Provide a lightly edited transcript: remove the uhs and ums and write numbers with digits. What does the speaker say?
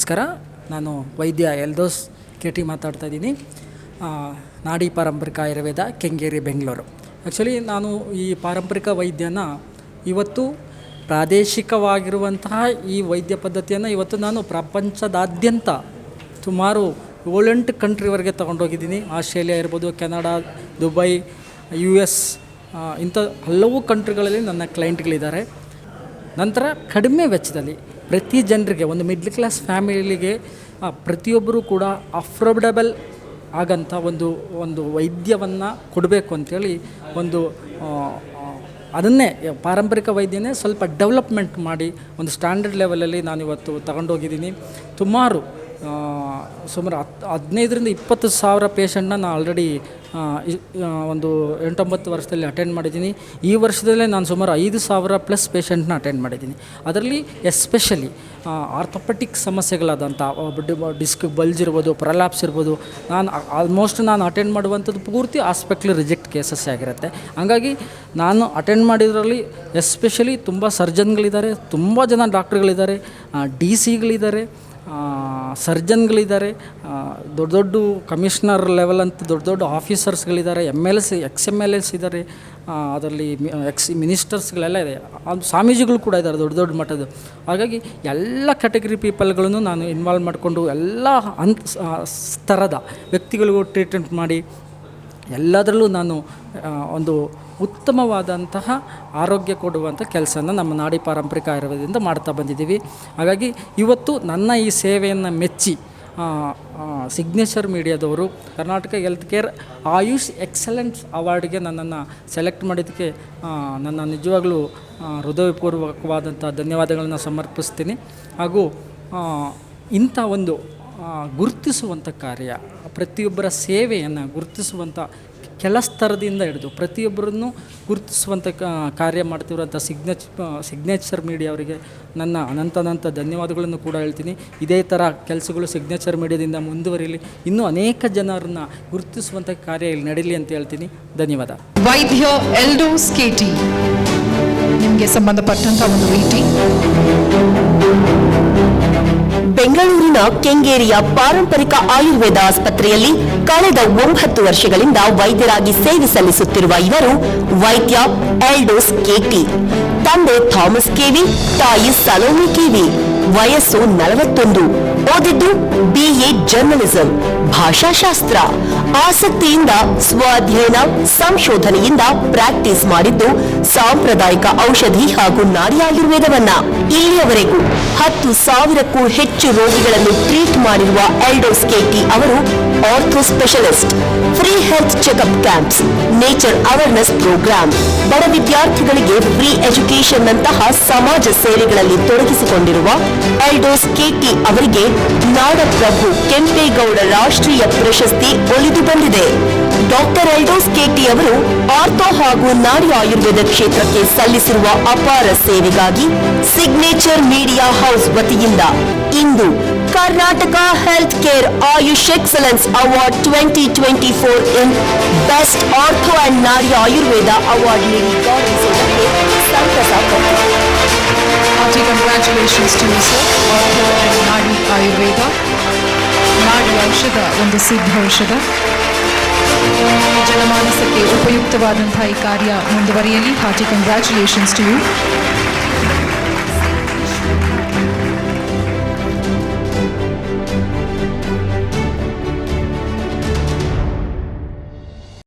ನಮಸ್ಕಾರ. ನಾನು ವೈದ್ಯ ಎಲ್ದೋಸ್ KT ಮಾತಾಡ್ತಾ ಇದ್ದೀನಿ. ನಾಡಿ ಪಾರಂಪರಿಕ ಆಯುರ್ವೇದ, ಕೆಂಗೇರಿ, ಬೆಂಗಳೂರು. ಆ್ಯಕ್ಚುಲಿ ನಾನು ಈ ಪಾರಂಪರಿಕ ವೈದ್ಯನ ಇವತ್ತು ಪ್ರಾದೇಶಿಕವಾಗಿರುವಂತಹ ಈ ವೈದ್ಯ ಪದ್ಧತಿಯನ್ನು ಇವತ್ತು ನಾನು ಪ್ರಪಂಚದಾದ್ಯಂತ ಸುಮಾರು 7-8 ಕಂಟ್ರಿವರೆಗೆ ತೊಗೊಂಡೋಗಿದ್ದೀನಿ. ಆಸ್ಟ್ರೇಲಿಯಾ ಇರ್ಬೋದು, ಕೆನಡಾ, ದುಬೈ, US ಇಂಥ ಹಲವು ಕಂಟ್ರಿಗಳಲ್ಲಿ ನನ್ನ ಕ್ಲೈಂಟ್ಗಳಿದ್ದಾರೆ. ನಂತರ ಕಡಿಮೆ ವೆಚ್ಚದಲ್ಲಿ ಪ್ರತಿ ಜನರಿಗೆ, ಒಂದು ಮಿಡ್ಲ್ ಕ್ಲಾಸ್ ಫ್ಯಾಮಿಲಿಗೆ ಪ್ರತಿಯೊಬ್ಬರೂ ಕೂಡ ಅಫೋರ್ಡಬಲ್ ಆಗಂಥ ಒಂದು ವೈದ್ಯವನ್ನು ಕೊಡಬೇಕು ಅಂಥೇಳಿ ಅದನ್ನೇ ಪಾರಂಪರಿಕ ವೈದ್ಯನೇ ಸ್ವಲ್ಪ ಡೆವಲಪ್ಮೆಂಟ್ ಮಾಡಿ ಒಂದು ಸ್ಟ್ಯಾಂಡರ್ಡ್ ಲೆವೆಲಲ್ಲಿ ನಾನಿವತ್ತು ತಗೊಂಡೋಗಿದ್ದೀನಿ. ಸುಮಾರು 15,000-20,000 ಪೇಷಂಟ್ನ ನಾನು ಆಲ್ರೆಡಿ ಒಂದು 8-9 ವರ್ಷದಲ್ಲಿ ಅಟೆಂಡ್ ಮಾಡಿದ್ದೀನಿ. ಈ ವರ್ಷದಲ್ಲೇ ನಾನು ಸುಮಾರು 5,000+ ಪೇಷಂಟ್ನ ಅಟೆಂಡ್ ಮಾಡಿದ್ದೀನಿ. ಅದರಲ್ಲಿ ಎಸ್ಪೆಷಲಿ ಆರ್ಥೋಪೆಟಿಕ್ ಸಮಸ್ಯೆಗಳಾದಂಥ ಡಿಸ್ಕ್ ಬಲ್ಜ್ ಇರ್ಬೋದು, ಪ್ರೊಲ್ಯಾಪ್ಸ್ ಇರ್ಬೋದು, ನಾನು ಅಟೆಂಡ್ ಮಾಡುವಂಥದ್ದು ಪೂರ್ತಿ ಆಸ್ಪೆಕ್ಟ್ಲಿ ರಿಜೆಕ್ಟ್ ಕೇಸಸ್ ಆಗಿರುತ್ತೆ. ಹಾಗಾಗಿ ನಾನು ಅಟೆಂಡ್ ಮಾಡಿದ್ರಲ್ಲಿ ಎಸ್ಪೆಷಲಿ ತುಂಬ ಸರ್ಜನ್ಗಳಿದ್ದಾರೆ, ತುಂಬ ಜನ ಡಾಕ್ಟ್ರುಗಳಿದ್ದಾರೆ, DC ಸರ್ಜನ್ಗಳಿದ್ದಾರೆ, ದೊಡ್ಡ ಕಮಿಷನರ್ ಲೆವೆಲ್ ಅಂತ ದೊಡ್ಡ ಆಫೀಸರ್ಸ್ಗಳಿದ್ದಾರೆ, MLS, XMLS ಇದ್ದಾರೆ, ಅದರಲ್ಲಿ ಮಿನಿಸ್ಟರ್ಸ್ಗಳೆಲ್ಲ ಇದೆ, ಸ್ವಾಮೀಜಿಗಳು ಕೂಡ ಇದ್ದಾರೆ ದೊಡ್ಡ ಮಟ್ಟದ್ದು. ಹಾಗಾಗಿ ಎಲ್ಲ ಕ್ಯಾಟಗರಿ ಪೀಪಲ್ಗಳನ್ನು ನಾನು ಇನ್ವಾಲ್ವ್ ಮಾಡಿಕೊಂಡು ಎಲ್ಲ ಸ್ತರದ ವ್ಯಕ್ತಿಗಳಿಗೂ ಟ್ರೀಟ್ಮೆಂಟ್ ಮಾಡಿ ಎಲ್ಲದರಲ್ಲೂ ನಾನು ಒಂದು ಉತ್ತಮವಾದಂತಹ ಆರೋಗ್ಯ ಕೊಡುವಂಥ ಕೆಲಸನ ನಮ್ಮ ನಾಡಿ ಪಾರಂಪರಿಕ ಆಯುರ್ವೇದದಿಂದ ಮಾಡ್ತಾ ಬಂದಿದ್ದೀವಿ. ಹಾಗಾಗಿ ಇವತ್ತು ನನ್ನ ಈ ಸೇವೆಯನ್ನು ಮೆಚ್ಚಿ ಸಿಗ್ನೇಚರ್ ಮೀಡಿಯಾದವರು Karnataka health care Ayush excellence ಅವಾರ್ಡ್ಗೆ ನನ್ನನ್ನು ಸೆಲೆಕ್ಟ್ ಮಾಡಿದ್ದಕ್ಕೆ ನನ್ನ ನಿಜವಾಗ್ಲೂ ಹೃದಯಪೂರ್ವಕವಾದಂಥ ಧನ್ಯವಾದಗಳನ್ನು ಸಮರ್ಪಿಸ್ತೀನಿ. ಹಾಗೂ ಇಂಥ ಒಂದು ಗುರುತಿಸುವಂಥ ಕಾರ್ಯ, ಪ್ರತಿಯೊಬ್ಬರ ಸೇವೆಯನ್ನು ಗುರುತಿಸುವಂಥ ಕೆಳ ಸ್ತರದಿಂದ ಹಿಡಿದು ಪ್ರತಿಯೊಬ್ಬರನ್ನು ಗುರುತಿಸುವಂಥ ಕಾರ್ಯ ಮಾಡ್ತಿರೋಂಥ ಸಿಗ್ನೇಚರ್ ಮೀಡಿಯಾ ಅವರಿಗೆ ನನ್ನ ಅನಂತ ಧನ್ಯವಾದಗಳನ್ನು ಕೂಡ ಹೇಳ್ತೀನಿ. ಇದೇ ಥರ ಕೆಲಸಗಳು ಸಿಗ್ನೇಚರ್ ಮೀಡಿಯಾದಿಂದ ಮುಂದುವರಿಲಿ, ಇನ್ನೂ ಅನೇಕ ಜನರನ್ನು ಗುರುತಿಸುವಂಥ ಕಾರ್ಯ ಇಲ್ಲಿ ನಡೀಲಿ ಅಂತ ಹೇಳ್ತೀನಿ. ಧನ್ಯವಾದ. ವೈದ್ಯ ಎಲ್ಡೋಸ್ KT ನಿಮಗೆ ಸಂಬಂಧಪಟ್ಟಂಥ ಒಂದು ಭೇಟಿ. ಬೆಂಗಳೂರಿನ ಕೆಂಗೇರಿಯ ಪಾರಂಪರಿಕ ಆಯುರ್ವೇದ ಆಸ್ಪತ್ರೆಯಲ್ಲಿ ಕಳೆದ 9 ವರ್ಷಗಳಿಂದ ವೈದ್ಯರಾಗಿ ಸೇವೆ ಸಲ್ಲಿಸುತ್ತಿರುವ ಇವರು ವೈದ್ಯ ಎಲ್ಡೋಸ್ KT. ತಂದೆ ಥಾಮಸ್ KV, ತಾಯಿ ಸಲೋಮಿ KV. ವಯಸ್ಸು 41. ಓದಿದ್ದು BA ಜರ್ನಲಿಸಂ, ಭಾಷಾಶಾಸ್ತ್ರ. ಆಸಕ್ತಿಯಿಂದ ಸ್ವಾಧ್ಯಯನ, ಸಂಶೋಧನೆಯಿಂದ ಪ್ರಾಕ್ಟೀಸ್ ಮಾಡಿದ್ದು ಸಾಂಪ್ರದಾಯಿಕ ಔಷಧಿ ಹಾಗೂ ನಾಡಿ ಆಯುರ್ವೇದವನ್ನ. ಇಲ್ಲಿಯವರೆಗೂ 10,000ಕ್ಕೂ ಹೆಚ್ಚು ರೋಗಿಗಳನ್ನು ಟ್ರೀಟ್ ಮಾಡಿರುವ ಎಲ್ಡೋಸ್ KT ಅವರು ortho specialist, free health checkup camps, nature awareness programme, ಬಡ ವಿದ್ಯಾರ್ಥಿಗಳಿಗೆ ಫ್ರೀ ಎಜುಕೇಶನ್ ನಂತಹ ಸಮಾಜ ಸೇವೆಗಳಲ್ಲಿ ತೊಡಗಿಸಿಕೊಂಡಿರುವ ಎಲ್ಡೋಸ್ KT ಅವರಿಗೆ ನಾಡಪ್ರಭು ಕೆಂಪೇಗೌಡ ರಾಷ್ಟ್ರೀಯ ಪ್ರಶಸ್ತಿ ಒಲಿದು ಬಂದಿದೆ. ಡಾಕ್ಟರ್ ಎಲ್ಡೋಸ್ KT ಅವರು ಆರ್ಥೋ ಹಾಗೂ ನಾಡಿ ಆಯುರ್ವೇದ ಕ್ಷೇತ್ರಕ್ಕೆ ಸಲ್ಲಿಸಿರುವ ಅಪಾರ ಸೇವೆಗಾಗಿ ಸಿಗ್ನೇಚರ್ ಮೀಡಿಯಾ ಹೌಸ್ ವತಿಯಿಂದ ಇಂದು Karnataka health care Ayush excellence award 2024 in best ortho and Nadi Ayurveda award ನೀಡಿ ಗೌರವಿಸುವುದಕ್ಕೆ ಸಂತಸ ಪಟ್ಟಿದೆ. Congratulations to you sir. Ortho and Nadi Ayurveda, ನಾಡಿ ಔಷಧ ಒಂದು ಸಿದ್ಧ ಔಷಧ. ಜನಮಾನಸಕ್ಕೆ ಉಪಯುಕ್ತವಾದಂತಹ ಈ ಕಾರ್ಯ ಮುಂದುವರಿಯಲಿ. Hearty congratulations to you.